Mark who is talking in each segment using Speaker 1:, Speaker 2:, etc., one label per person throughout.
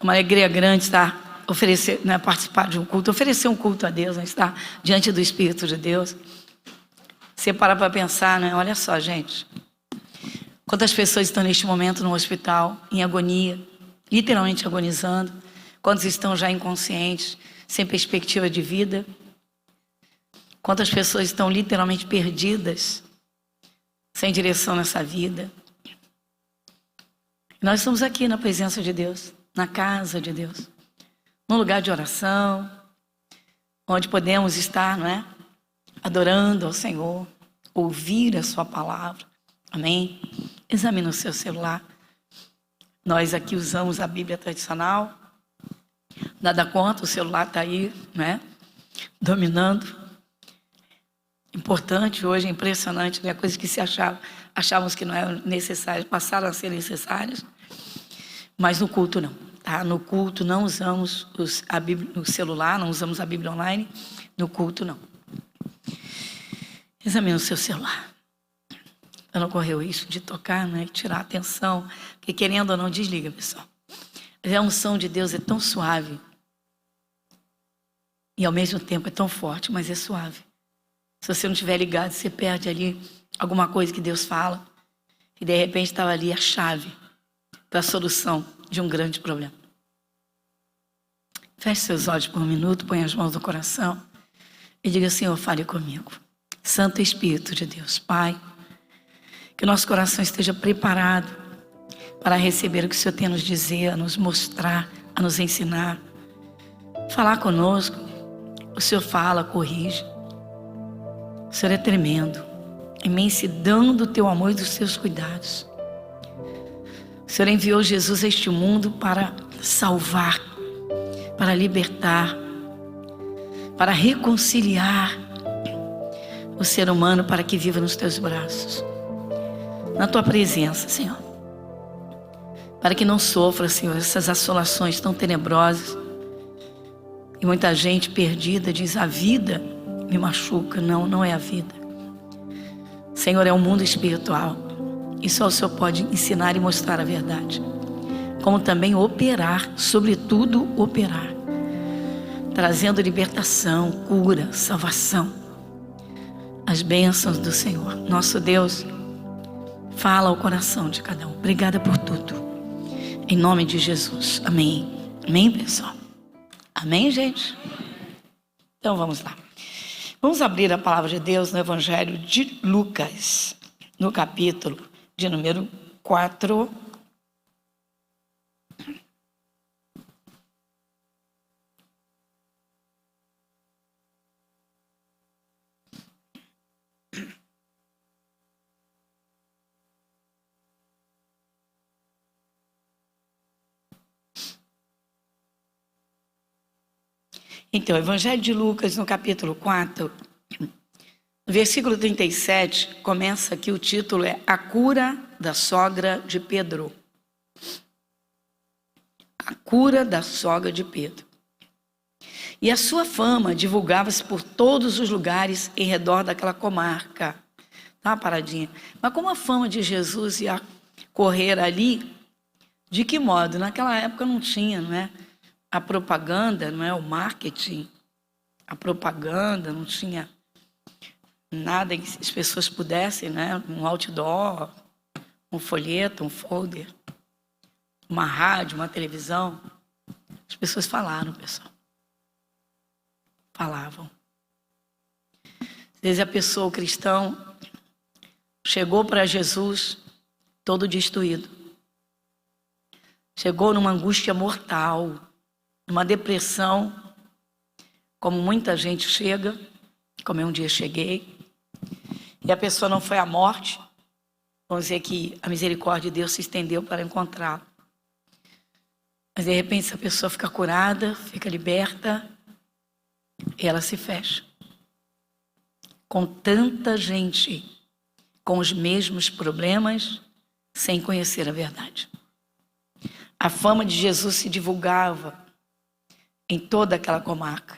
Speaker 1: Uma alegria grande estar oferecer, né, participar de um culto, oferecer um culto a Deus, né, estar diante do Espírito de Deus. Você para para pensar, né? Olha só, gente. Quantas pessoas estão neste momento no hospital, em agonia, literalmente agonizando. Quantos estão já inconscientes, sem perspectiva de vida. Quantas pessoas estão literalmente perdidas, sem direção nessa vida. Nós estamos aqui na presença de Deus, na casa de Deus, num lugar de oração, onde podemos estar, não é? Adorando ao Senhor, ouvir a sua palavra. Amém? Examine o seu celular. Nós aqui usamos a Bíblia tradicional. Nada contra, o celular está aí, né? Dominando. Importante hoje, é impressionante, né? Coisas que achávamos que não eram necessárias, passaram a ser necessárias. Mas no culto não, tá? No culto não usamos a Bíblia, o celular, não usamos a Bíblia online. No culto não. Examine o seu celular. Para não ocorrer isso de tocar, né? E tirar a atenção. Porque querendo ou não, desliga, pessoal. A unção de Deus é tão suave. E ao mesmo tempo é tão forte, mas é suave. Se você não estiver ligado, você perde ali alguma coisa que Deus fala. E de repente estava ali a chave para a solução de um grande problema. Feche seus olhos por um minuto, põe as mãos no coração e diga: Senhor, fale comigo. Santo Espírito de Deus, Pai, que o nosso coração esteja preparado para receber o que o Senhor tem a nos dizer, a nos mostrar, a nos ensinar. Falar conosco. O Senhor fala, corrige. O Senhor é tremendo, imensidão do teu amor e dos teus cuidados. O Senhor enviou Jesus a este mundo para salvar, para libertar, para reconciliar o ser humano para que viva nos teus braços, na tua presença, Senhor. Para que não sofra, Senhor, essas assolações tão tenebrosas. E muita gente perdida diz: a vida me machuca. Não, não é a vida. Senhor, é um mundo espiritual. E só o Senhor pode ensinar e mostrar a verdade. Como também operar, sobretudo operar. Trazendo libertação, cura, salvação. As bênçãos do Senhor. Nosso Deus, fala ao coração de cada um. Obrigada por tudo. Em nome de Jesus. Amém. Amém, pessoal? Amém, gente? Então vamos lá. Vamos abrir a palavra de Deus no Evangelho de Lucas, no capítulo de número 4. Então, Evangelho de Lucas, no capítulo 4, no versículo 37, começa aqui, o título é A Cura da Sogra de Pedro. A cura da sogra de Pedro. E a sua fama divulgava-se por todos os lugares em redor daquela comarca. Dá uma paradinha. Mas como a fama de Jesus ia correr ali, de que modo? Naquela época não tinha, não é? A propaganda, não é? O marketing, a propaganda, não tinha nada que as pessoas pudessem, né? Um outdoor, um folheto, um folder, uma rádio, uma televisão. As pessoas falaram, pessoal. Falavam. Às vezes a pessoa, o cristão, chegou para Jesus todo destruído. Chegou numa angústia mortal, numa depressão, como muita gente chega, como eu um dia cheguei, e a pessoa não foi à morte, vamos dizer que a misericórdia de Deus se estendeu para encontrá-lo. Mas de repente essa pessoa fica curada, fica liberta, e ela se fecha. Com tanta gente, com os mesmos problemas, sem conhecer a verdade. A fama de Jesus se divulgava em toda aquela comarca.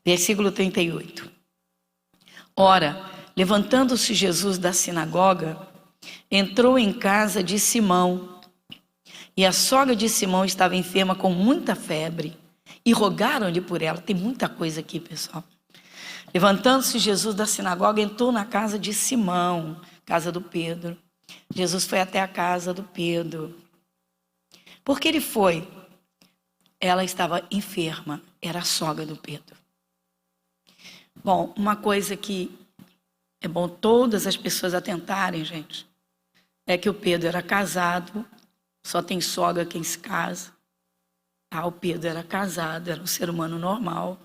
Speaker 1: Versículo 38. Ora, levantando-se Jesus da sinagoga, entrou em casa de Simão, E a sogra de Simão estava enferma com muita febre. E rogaram-lhe por ela. Tem muita coisa aqui, pessoal. Levantando-se Jesus da sinagoga, entrou na casa de Simão, casa do Pedro. Jesus foi até a casa do Pedro. Por que ele foi? Ela estava enferma, era a sogra do Pedro. Bom, uma coisa que é bom todas as pessoas atentarem, gente, é que o Pedro era casado, só tem sogra quem se casa. O Pedro era casado, era um ser humano normal,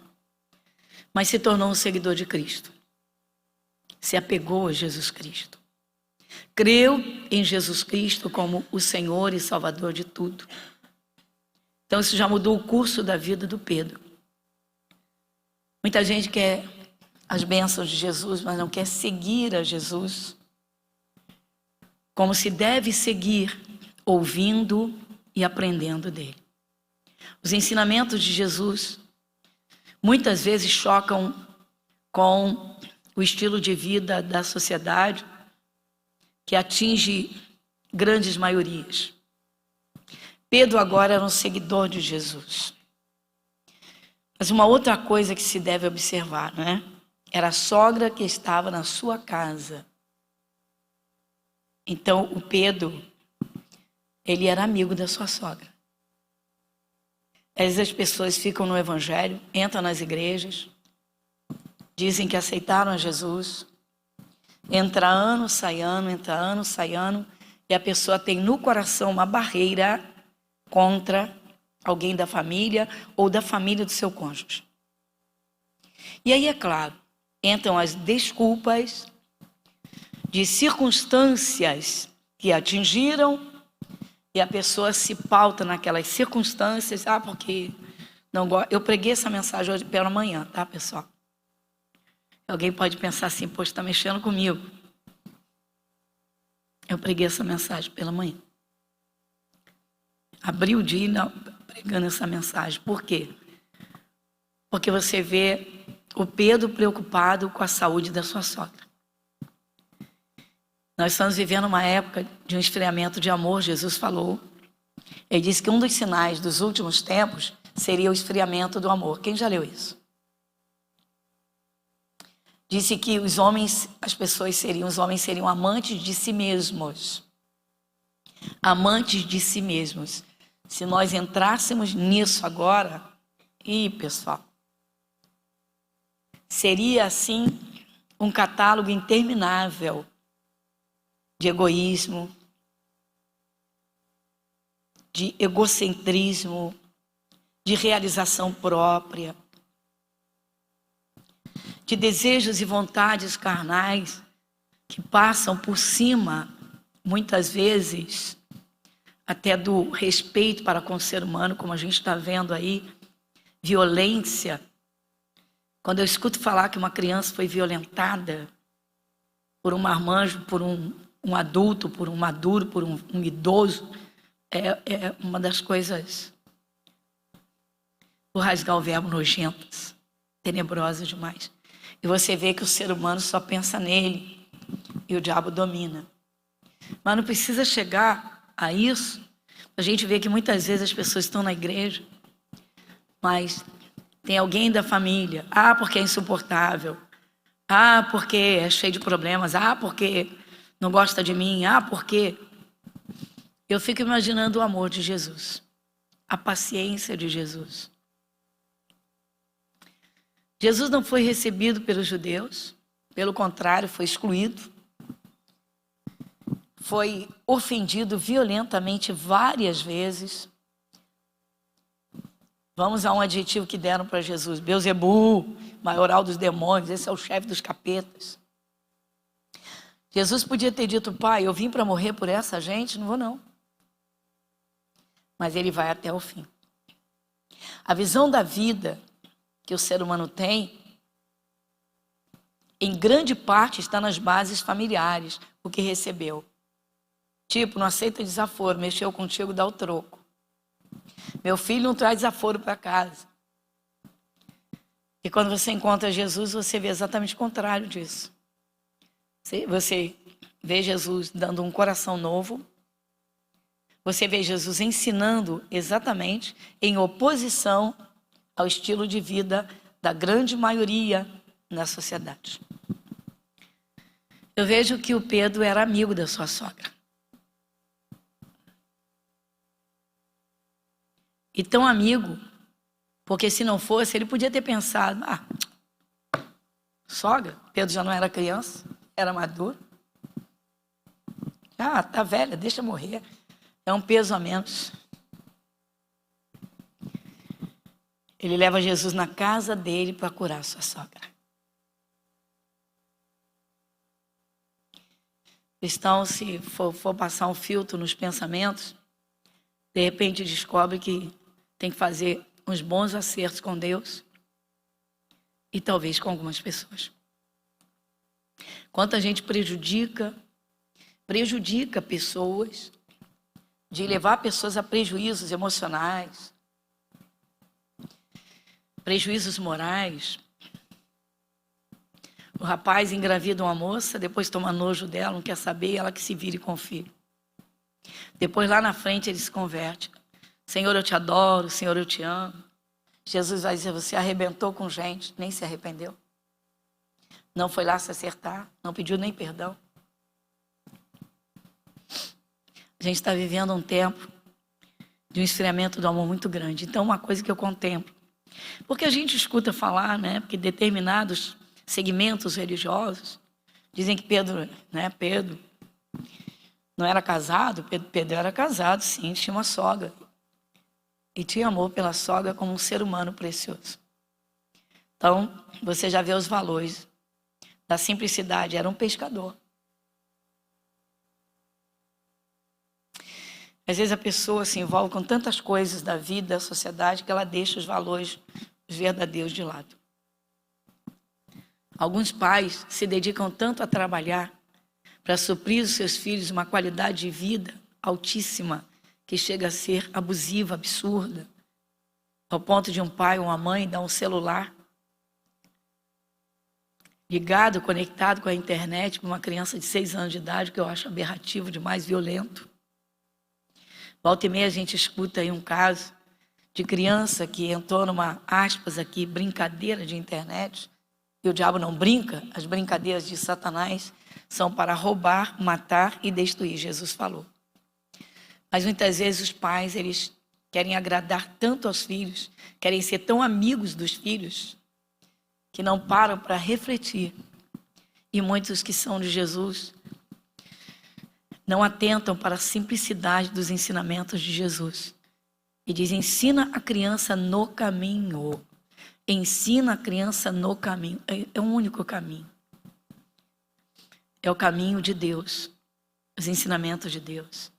Speaker 1: mas se tornou um seguidor de Cristo. Se apegou a Jesus Cristo. Creu em Jesus Cristo como o Senhor e Salvador de tudo. Então isso já mudou o curso da vida do Pedro. Muita gente quer as bênçãos de Jesus, mas não quer seguir a Jesus como se deve seguir, ouvindo e aprendendo dele. Os ensinamentos de Jesus muitas vezes chocam com o estilo de vida da sociedade que atinge grandes maiorias. Pedro agora era um seguidor de Jesus. Mas uma outra coisa que se deve observar, não é? Era a sogra que estava na sua casa. Então, o Pedro, ele era amigo da sua sogra. Às vezes as pessoas ficam no evangelho, entram nas igrejas, dizem que aceitaram a Jesus, entra ano, sai ano, e a pessoa tem no coração uma barreira contra alguém da família ou da família do seu cônjuge. E aí, é claro, entram as desculpas de circunstâncias que atingiram e a pessoa se pauta naquelas circunstâncias. Porque não gosto. Eu preguei essa mensagem hoje pela manhã, tá, pessoal? Alguém pode pensar assim, poxa, está mexendo comigo. Eu preguei essa mensagem pela manhã. Abri o dia pregando essa mensagem. Por quê? Porque você vê o Pedro preocupado com a saúde da sua sogra. Nós estamos vivendo uma época de um esfriamento de amor, Jesus falou. Ele disse que um dos sinais dos últimos tempos seria o esfriamento do amor. Quem já leu isso? Disse que os homens seriam amantes de si mesmos. Amantes de si mesmos. Se nós entrássemos nisso agora, pessoal, seria assim um catálogo interminável de egoísmo, de egocentrismo, de realização própria, de desejos e vontades carnais que passam por cima, muitas vezes, até do respeito para com o ser humano, como a gente está vendo aí, violência. Quando eu escuto falar que uma criança foi violentada por um marmanjo, por um adulto, por um maduro, por um idoso, é uma das coisas, vou rasgar o verbo, nojentas, tenebrosas demais. E você vê que o ser humano só pensa nele e o diabo domina. Mas não precisa chegar a isso. A gente vê que muitas vezes as pessoas estão na igreja, mas tem alguém da família, porque é insuportável, porque é cheio de problemas, porque não gosta de mim, porque... Eu fico imaginando o amor de Jesus, a paciência de Jesus. Jesus não foi recebido pelos judeus, pelo contrário, foi excluído. Foi ofendido violentamente várias vezes. Vamos a um adjetivo que deram para Jesus: Beelzebu, maioral dos demônios, esse é o chefe dos capetas. Jesus podia ter dito: Pai, eu vim para morrer por essa gente, não vou não. Mas ele vai até o fim. A visão da vida que o ser humano tem, em grande parte, está nas bases familiares, o que recebeu. Tipo, não aceita desaforo, mexeu contigo, dá o troco. Meu filho não traz desaforo para casa. E quando você encontra Jesus, você vê exatamente o contrário disso. Você vê Jesus dando um coração novo, você vê Jesus ensinando exatamente em oposição ao estilo de vida da grande maioria na sociedade. Eu vejo que o Pedro era amigo da sua sogra. E tão amigo, porque se não fosse, ele podia ter pensado, sogra, Pedro já não era criança, era maduro. Tá velha, deixa morrer. É um peso a menos. Ele leva Jesus na casa dele para curar sua sogra. Cristão, se for passar um filtro nos pensamentos, de repente descobre que tem que fazer uns bons acertos com Deus e talvez com algumas pessoas. Quanta gente prejudica pessoas, de levar pessoas a prejuízos emocionais, prejuízos morais. O rapaz engravida uma moça, depois toma nojo dela, não quer saber, ela que se vire com o filho. Depois lá na frente ele se converte. Senhor, eu te adoro, Senhor, eu te amo. Jesus vai dizer, você arrebentou com gente, nem se arrependeu. Não foi lá se acertar, não pediu nem perdão. A gente está vivendo um tempo de um esfriamento do amor muito grande. Então, uma coisa que eu contemplo, porque a gente escuta falar, né, porque determinados segmentos religiosos dizem que Pedro não era casado. Pedro era casado, sim, tinha uma sogra. E tinha amor pela sogra como um ser humano precioso. Então, você já vê os valores da simplicidade. Era um pescador. Às vezes a pessoa se envolve com tantas coisas da vida, da sociedade, que ela deixa os valores verdadeiros de lado. Alguns pais se dedicam tanto a trabalhar para suprir os seus filhos uma qualidade de vida altíssima, que chega a ser abusiva, absurda, ao ponto de um pai ou uma mãe dar um celular ligado, conectado com a internet para uma criança de 6 anos de idade, que eu acho aberrativo demais, violento. Volta e meia a gente escuta aí um caso de criança que entrou numa, aspas aqui, brincadeira de internet, e o diabo não brinca, as brincadeiras de Satanás são para roubar, matar e destruir, Jesus falou. Mas muitas vezes os pais, eles querem agradar tanto aos filhos, querem ser tão amigos dos filhos, que não param para refletir. E muitos que são de Jesus não atentam para a simplicidade dos ensinamentos de Jesus. E diz, ensina a criança no caminho. Ensina a criança no caminho. É o único caminho. É o caminho de Deus. Os ensinamentos de Deus.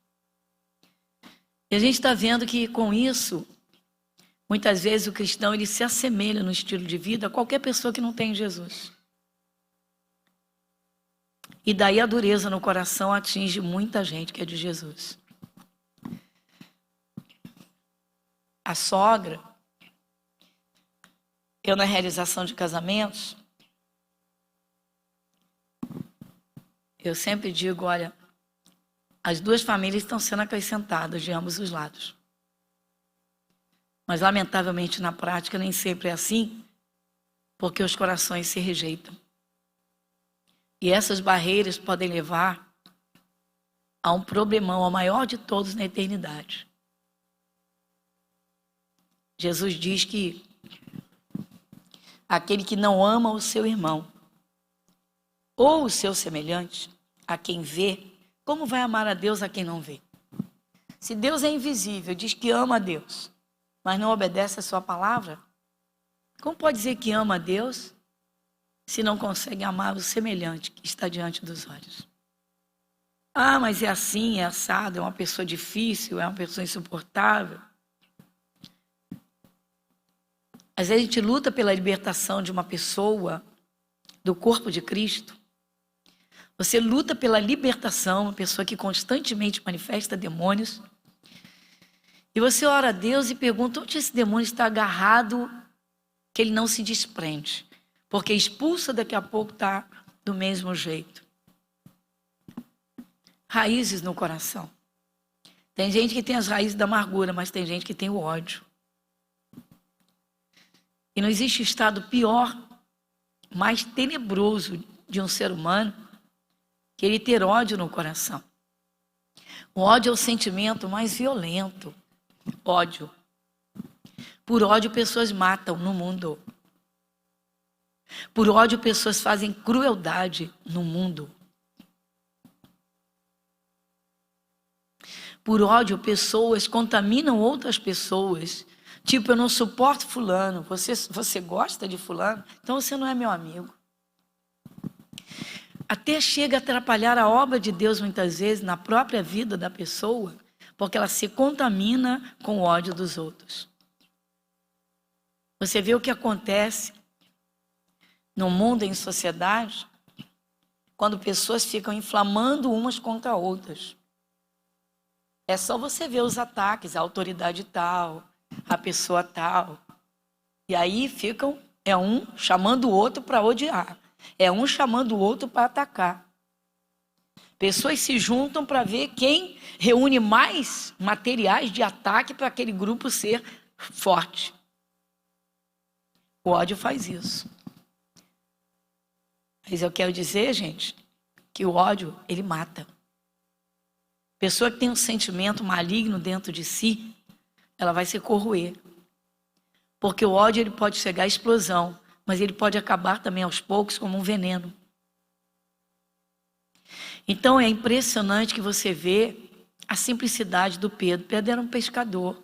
Speaker 1: E a gente está vendo que com isso, muitas vezes o cristão ele se assemelha no estilo de vida a qualquer pessoa que não tem Jesus. E daí a dureza no coração atinge muita gente que é de Jesus. A sogra, eu na realização de casamentos, eu sempre digo, olha, as duas famílias estão sendo acrescentadas de ambos os lados. Mas, lamentavelmente, na prática, nem sempre é assim, porque os corações se rejeitam. E essas barreiras podem levar a um problemão, ao maior de todos na eternidade. Jesus diz que aquele que não ama o seu irmão ou o seu semelhante, a quem vê, como vai amar a Deus a quem não vê? Se Deus é invisível, diz que ama a Deus, mas não obedece a sua palavra, como pode dizer que ama a Deus se não consegue amar o semelhante que está diante dos olhos? Ah, mas é assim, é assado, é uma pessoa difícil, é uma pessoa insuportável. Às vezes a gente luta pela libertação de uma pessoa do corpo de Cristo. Você luta pela libertação, uma pessoa que constantemente manifesta demônios. E você ora a Deus e pergunta onde esse demônio está agarrado, que ele não se desprende. Porque expulsa, daqui a pouco está do mesmo jeito. Raízes no coração. Tem gente que tem as raízes da amargura, mas tem gente que tem o ódio. E não existe estado pior, mais tenebroso de um ser humano que ele ter ódio no coração. O ódio é o sentimento mais violento. Ódio. Por ódio, pessoas matam no mundo. Por ódio, pessoas fazem crueldade no mundo. Por ódio, pessoas contaminam outras pessoas. Tipo, eu não suporto fulano. Você gosta de fulano? Então você não é meu amigo. Até chega a atrapalhar a obra de Deus muitas vezes na própria vida da pessoa, porque ela se contamina com o ódio dos outros. Você vê o que acontece no mundo, em sociedade, quando pessoas ficam inflamando umas contra outras. É só você ver os ataques, a autoridade tal, a pessoa tal. E aí ficam, é um chamando o outro para odiar. É um chamando o outro para atacar. Pessoas se juntam para ver quem reúne mais materiais de ataque para aquele grupo ser forte. O ódio faz isso. Mas eu quero dizer, gente, que o ódio, ele mata. Pessoa que tem um sentimento maligno dentro de si, ela vai se corroer. Porque o ódio, ele pode chegar à explosão, mas ele pode acabar também aos poucos como um veneno. Então é impressionante que você vê a simplicidade do Pedro. Pedro era um pescador.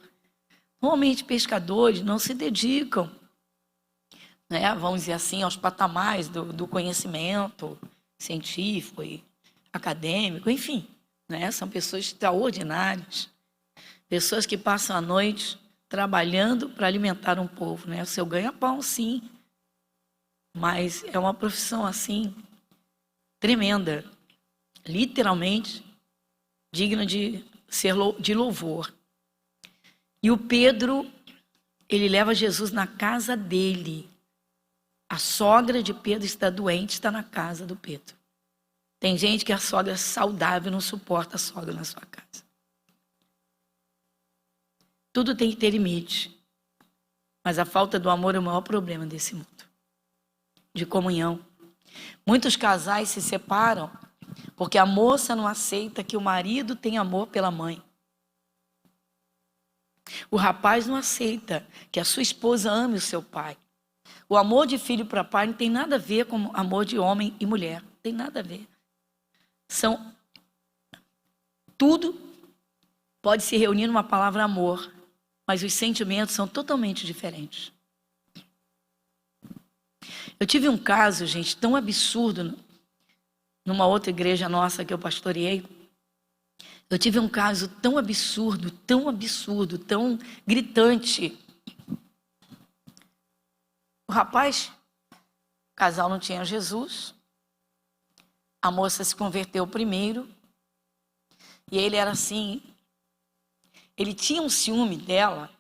Speaker 1: Normalmente pescadores não se dedicam, né, vamos dizer assim, aos patamares do conhecimento científico e acadêmico, enfim, né, são pessoas extraordinárias, pessoas que passam a noite trabalhando para alimentar um povo, né? O seu ganha-pão, sim, mas é uma profissão assim tremenda, literalmente digna de ser de louvor. E o Pedro, ele leva Jesus na casa dele. A sogra de Pedro está doente, está na casa do Pedro. Tem gente que a sogra é saudável, não suporta a sogra na sua casa. Tudo tem que ter limite. Mas a falta do amor é o maior problema desse mundo. De comunhão. Muitos casais se separam porque a moça não aceita que o marido tenha amor pela mãe. O rapaz não aceita que a sua esposa ame o seu pai. O amor de filho para pai não tem nada a ver com o amor de homem e mulher. Não tem nada a ver. Tudo pode se reunir numa palavra amor, mas os sentimentos são totalmente diferentes. Eu tive um caso, gente, tão absurdo, numa outra igreja nossa que eu pastoreei. Eu tive um caso tão absurdo, tão gritante. O rapaz, o casal não tinha Jesus, a moça se converteu primeiro, e ele era assim, ele tinha um ciúme dela,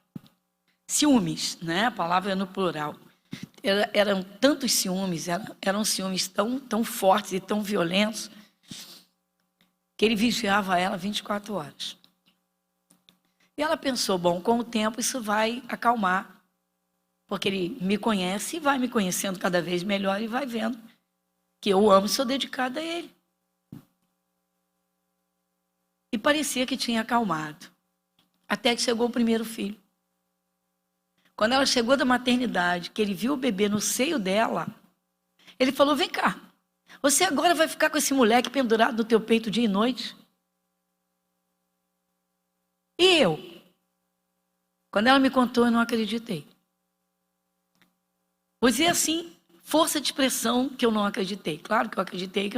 Speaker 1: ciúmes, né? A palavra é no plural. Eram tantos ciúmes, eram ciúmes tão fortes e tão violentos, que ele vigiava ela 24 horas. E ela pensou, bom, com o tempo isso vai acalmar, porque ele me conhece e vai me conhecendo cada vez melhor e vai vendo que eu amo e sou dedicada a ele. E parecia que tinha acalmado, até que chegou o primeiro filho. Quando ela chegou da maternidade, que ele viu o bebê no seio dela, ele falou, vem cá, você agora vai ficar com esse moleque pendurado no teu peito dia e noite? E eu? Quando ela me contou, eu não acreditei. Vou dizer assim, força de expressão que eu não acreditei. Claro que eu acreditei que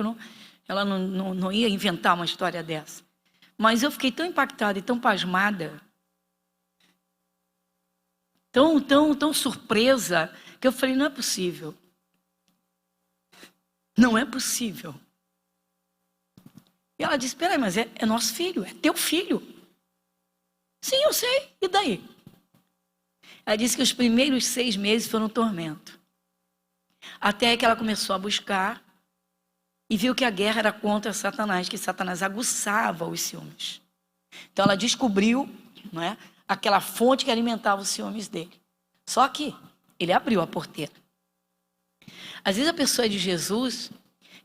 Speaker 1: ela não ia inventar uma história dessa. Mas eu fiquei tão impactada e tão pasmada, tão surpresa, que eu falei, não é possível. Não é possível. E ela disse, peraí, mas é nosso filho, é teu filho. Sim, eu sei, e daí? Ela disse que os primeiros 6 meses foram um tormento. Até que ela começou a buscar e viu que a guerra era contra Satanás, que Satanás aguçava os ciúmes. Então ela descobriu, não é, aquela fonte que alimentava os ciúmes dele. Só que ele abriu a porteira. Às vezes a pessoa é de Jesus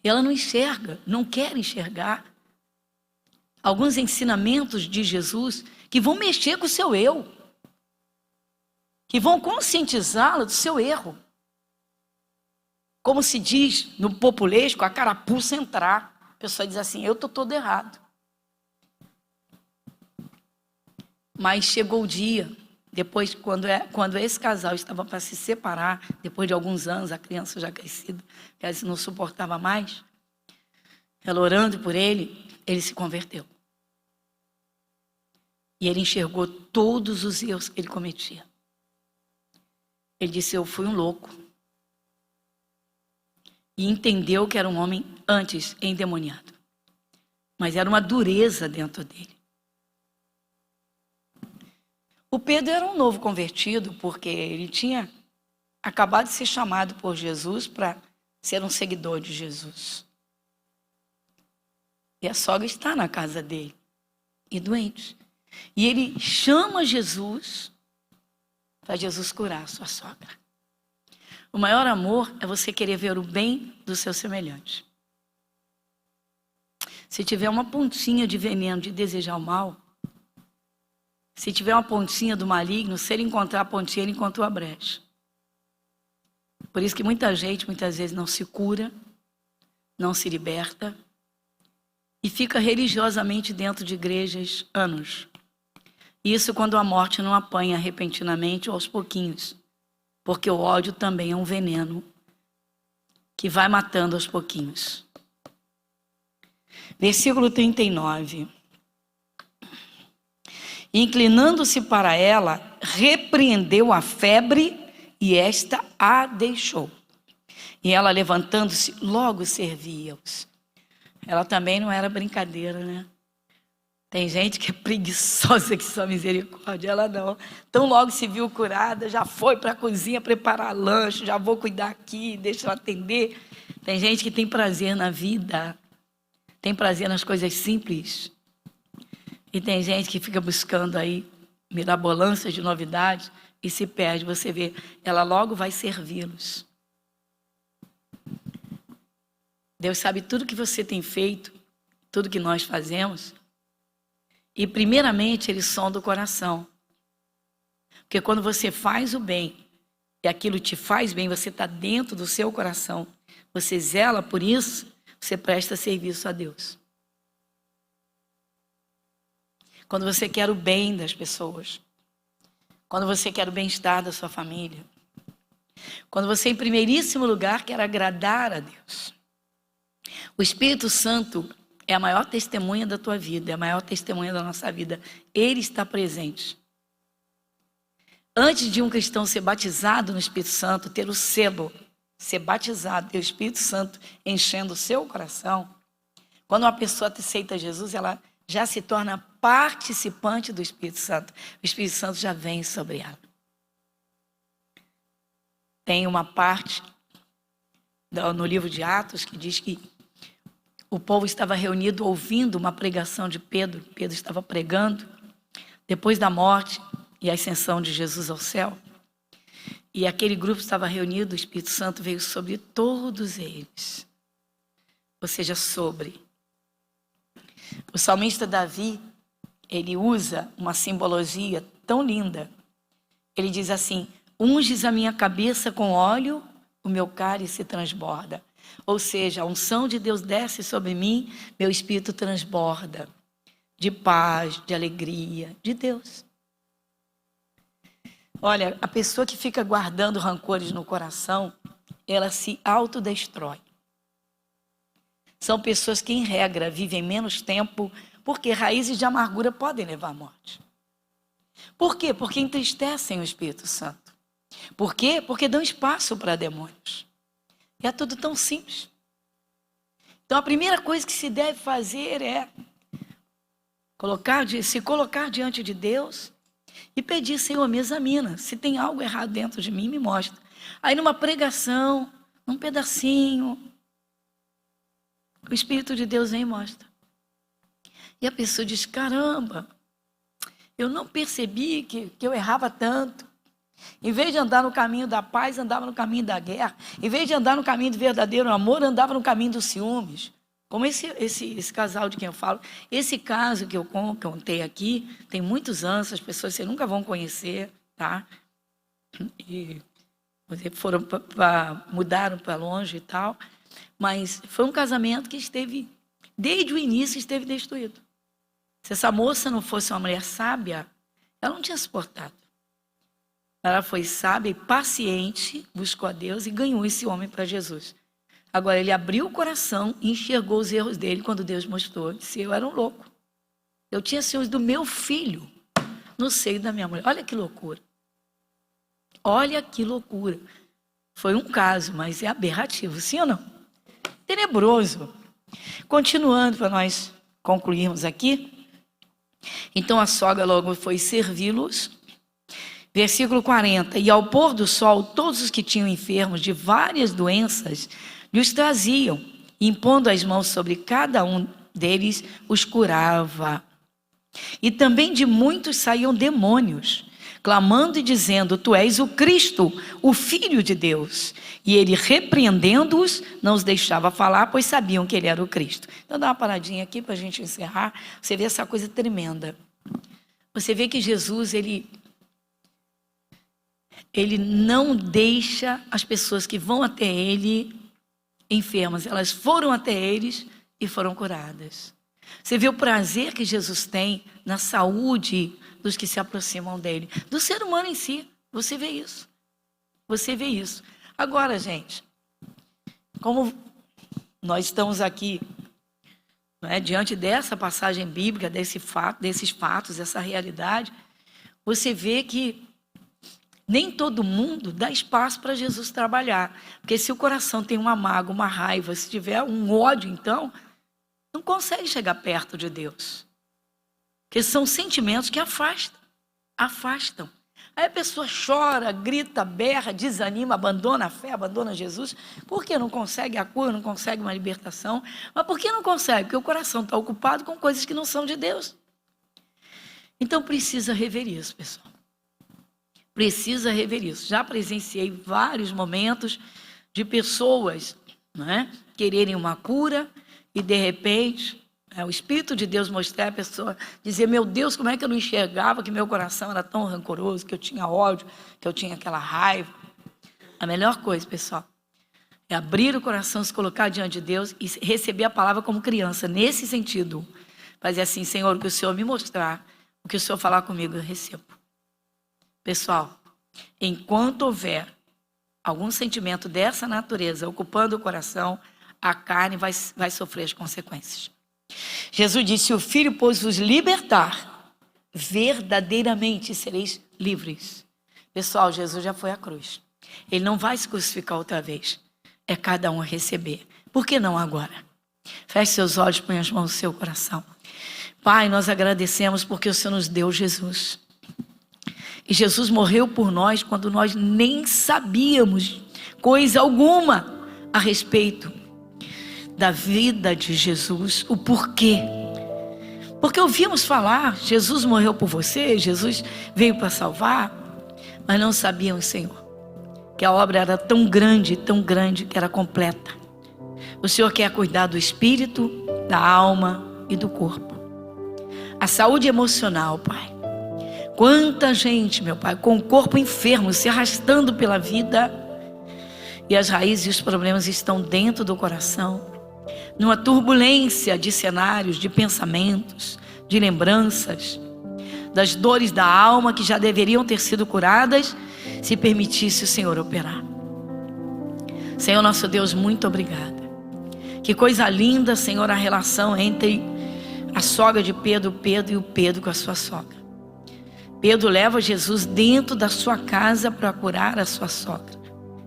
Speaker 1: e ela não enxerga, não quer enxergar alguns ensinamentos de Jesus que vão mexer com o seu eu, que vão conscientizá-la do seu erro. Como se diz no populesco, a carapuça entrar. A pessoa diz assim, eu estou todo errado. Mas chegou o dia, depois, quando esse casal estava para se separar, depois de alguns anos, a criança já crescida, ela não suportava mais, ela orando por ele se converteu. E ele enxergou todos os erros que ele cometia. Ele disse, eu fui um louco. E entendeu que era um homem antes endemoniado. Mas era uma dureza dentro dele. O Pedro era um novo convertido, porque ele tinha acabado de ser chamado por Jesus para ser um seguidor de Jesus. E a sogra está na casa dele, e doente. E ele chama Jesus para Jesus curar a sua sogra. O maior amor é você querer ver o bem do seu semelhante. Se tiver uma pontinha de veneno de desejar o mal, se tiver uma pontinha do maligno, se ele encontrar a pontinha, ele encontrou a brecha. Por isso que muita gente, muitas vezes, não se cura, não se liberta e fica religiosamente dentro de igrejas anos. Isso quando a morte não apanha repentinamente ou aos pouquinhos. Porque o ódio também é um veneno que vai matando aos pouquinhos. Versículo 39. Inclinando-se para ela, repreendeu a febre e esta a deixou. E ela, levantando-se, logo servia-os. Ela também não era brincadeira, né? Tem gente que é preguiçosa, que só misericórdia. Ela não. Então logo se viu curada, já foi para a cozinha preparar lanche, já vou cuidar aqui, deixa eu atender. Tem gente que tem prazer na vida, tem prazer nas coisas simples. E tem gente que fica buscando aí mirabolâncias de novidade e se perde. Você vê, ela logo vai servi-los. Deus sabe tudo que você tem feito, tudo que nós fazemos. E primeiramente ele sonda o coração. Porque quando você faz o bem, e aquilo te faz bem, você está dentro do seu coração, você zela por isso, você presta serviço a Deus. Quando você quer o bem das pessoas, quando você quer o bem-estar da sua família, quando você, em primeiríssimo lugar, quer agradar a Deus. O Espírito Santo é a maior testemunha da tua vida, é a maior testemunha da nossa vida. Ele está presente. Antes de um cristão ser batizado no Espírito Santo, ter o selo, ser batizado, ter o Espírito Santo enchendo o seu coração, quando uma pessoa aceita Jesus, ela já se torna participante do Espírito Santo. O Espírito Santo já vem sobre ela. Tem uma parte no livro de Atos que diz que o povo estava reunido ouvindo uma pregação de Pedro. Pedro estava pregando depois da morte e a ascensão de Jesus ao céu. E aquele grupo estava reunido, o Espírito Santo veio sobre todos eles. Ou seja, sobre. O salmista Davi, ele usa uma simbologia tão linda. Ele diz assim, unges a minha cabeça com óleo, o meu cálice transborda. Ou seja, a unção de Deus desce sobre mim, meu espírito transborda de paz, de alegria, de Deus. Olha, a pessoa que fica guardando rancores no coração, ela se autodestrói. São pessoas que, em regra, vivem menos tempo, porque raízes de amargura podem levar à morte. Por quê? Porque entristecem o Espírito Santo. Por quê? Porque dão espaço para demônios. E é tudo tão simples. Então, a primeira coisa que se deve fazer é se colocar diante de Deus e pedir, Senhor, me examina. Se tem algo errado dentro de mim, me mostra. Aí, numa pregação, num pedacinho, o Espírito de Deus vem e mostra. E a pessoa diz, caramba, eu não percebi que eu errava tanto. Em vez de andar no caminho da paz, andava no caminho da guerra. Em vez de andar no caminho do verdadeiro amor, andava no caminho dos ciúmes. Como esse casal de quem eu falo. Esse caso que eu contei aqui, tem muitos anos, as pessoas vocês nunca vão conhecer, tá? E mudaram para longe e tal. Mas foi um casamento que esteve, desde o início, esteve destruído. Se essa moça não fosse uma mulher sábia, ela não tinha suportado. Ela foi sábia e paciente, buscou a Deus e ganhou esse homem para Jesus. Agora, ele abriu o coração e enxergou os erros dele quando Deus mostrou. Disse, eu era um louco. Eu tinha ciúmes do meu filho no seio da minha mulher. Olha que loucura. Olha que loucura. Foi um caso, mas é aberrativo, sim ou não? Tenebroso. Continuando para nós concluirmos aqui. Então a sogra logo foi servi-los. Versículo 40. E ao pôr do sol, todos os que tinham enfermos de várias doenças lhes traziam, e impondo as mãos sobre cada um deles, os curava. E também de muitos saíam demônios, clamando e dizendo, tu és o Cristo, o Filho de Deus. E ele, repreendendo-os, não os deixava falar, pois sabiam que ele era o Cristo. Então dá uma paradinha aqui para a gente encerrar. Você vê essa coisa tremenda. Você vê que Jesus, ele não deixa as pessoas que vão até ele enfermas. Elas foram até eles e foram curadas. Você vê o prazer que Jesus tem na saúde dos que se aproximam dele. Do ser humano em si. Você vê isso. Você vê isso. Agora, gente, como nós estamos aqui, né, diante dessa passagem bíblica, desses fatos, essa realidade, você vê que nem todo mundo dá espaço para Jesus trabalhar. Porque se o coração tem uma mágoa, uma raiva, se tiver um ódio, então, não consegue chegar perto de Deus. Porque são sentimentos que afastam. Aí a pessoa chora, grita, berra, desanima, abandona a fé, abandona Jesus. Por que não consegue a cura, não consegue uma libertação? Mas por que não consegue? Porque o coração está ocupado com coisas que não são de Deus. Então precisa rever isso, pessoal. Precisa rever isso. Já presenciei vários momentos de pessoas, né, quererem uma cura e de repente o Espírito de Deus mostrar a pessoa, dizer, meu Deus, como é que eu não enxergava que meu coração era tão rancoroso, que eu tinha ódio, que eu tinha aquela raiva. A melhor coisa, pessoal, é abrir o coração, se colocar diante de Deus e receber a palavra como criança, nesse sentido. Fazer assim, Senhor, o que o Senhor me mostrar, o que o Senhor falar comigo, eu recebo. Pessoal, enquanto houver algum sentimento dessa natureza ocupando o coração, a carne vai sofrer as consequências. Jesus disse, se o Filho pôs vos libertar, verdadeiramente sereis livres. Pessoal, Jesus já foi à cruz. Ele não vai se crucificar outra vez. É cada um a receber. Por que não agora? Feche seus olhos, põe as mãos no seu coração. Pai, nós agradecemos porque o Senhor nos deu Jesus. E Jesus morreu por nós quando nós nem sabíamos coisa alguma a respeito da vida de Jesus, o porquê. Porque ouvimos falar, Jesus morreu por você, Jesus veio para salvar, mas não sabíamos, Senhor, que a obra era tão grande, que era completa. O Senhor quer cuidar do espírito, da alma e do corpo. A saúde emocional, Pai. Quanta gente, meu Pai, com o corpo enfermo, se arrastando pela vida, e as raízes e os problemas estão dentro do coração, numa turbulência de cenários, de pensamentos, de lembranças, das dores da alma que já deveriam ter sido curadas, se permitisse o Senhor operar. Senhor nosso Deus, muito obrigada. Que coisa linda, Senhor, a relação entre a sogra de Pedro e o Pedro com a sua sogra. Pedro leva Jesus dentro da sua casa para curar a sua sogra.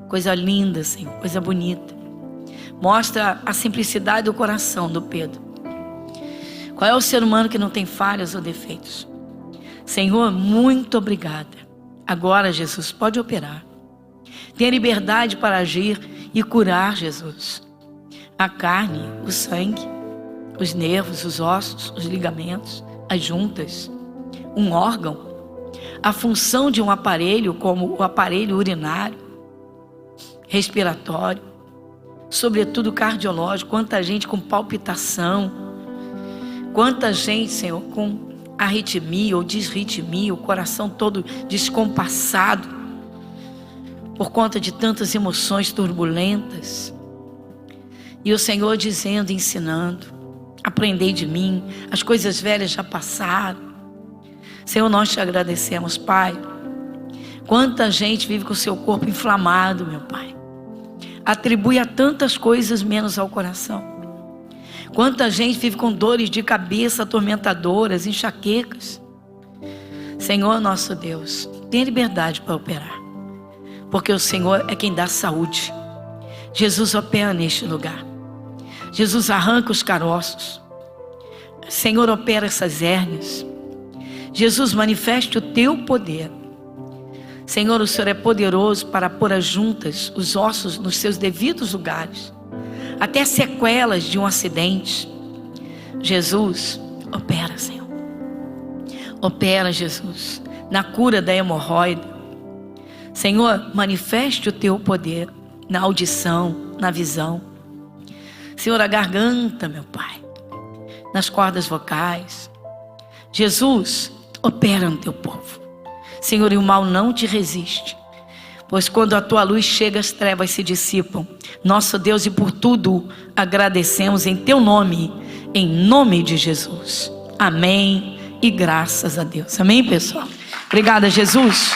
Speaker 1: Coisa linda, Senhor, coisa bonita. Mostra a simplicidade do coração do Pedro. Qual é o ser humano que não tem falhas ou defeitos? Senhor, muito obrigada. Agora, Jesus, pode operar. Tenha liberdade para agir e curar, Jesus. A carne, o sangue, os nervos, os ossos, os ligamentos, as juntas, um órgão, a função de um aparelho como o aparelho urinário, respiratório, sobretudo cardiológico. Quanta gente com palpitação, quanta gente, Senhor, com arritmia ou disritmia, o coração todo descompassado por conta de tantas emoções turbulentas. E o Senhor dizendo, ensinando: aprendei de mim, as coisas velhas já passaram. Senhor, nós te agradecemos, Pai. Quanta gente vive com o seu corpo inflamado, meu Pai. Atribui a tantas coisas menos ao coração. Quanta gente vive com dores de cabeça atormentadoras, enxaquecas. Senhor, nosso Deus, tenha liberdade para operar, porque o Senhor é quem dá saúde. Jesus opera neste lugar. Jesus arranca os caroços. Senhor, opera essas hérnias. Jesus, manifeste o teu poder. Senhor, o Senhor é poderoso para pôr as juntas, os ossos nos seus devidos lugares, até sequelas de um acidente. Jesus, opera, Senhor. Opera, Jesus, na cura da hemorroida. Senhor, manifeste o teu poder na audição, na visão. Senhor, a garganta, meu Pai, nas cordas vocais. Jesus, opera no teu povo. Senhor, e o mal não te resiste, pois quando a tua luz chega, as trevas se dissipam. Nosso Deus, e por tudo agradecemos em teu nome, em nome de Jesus. Amém e graças a Deus. Amém, pessoal? Obrigada, Jesus.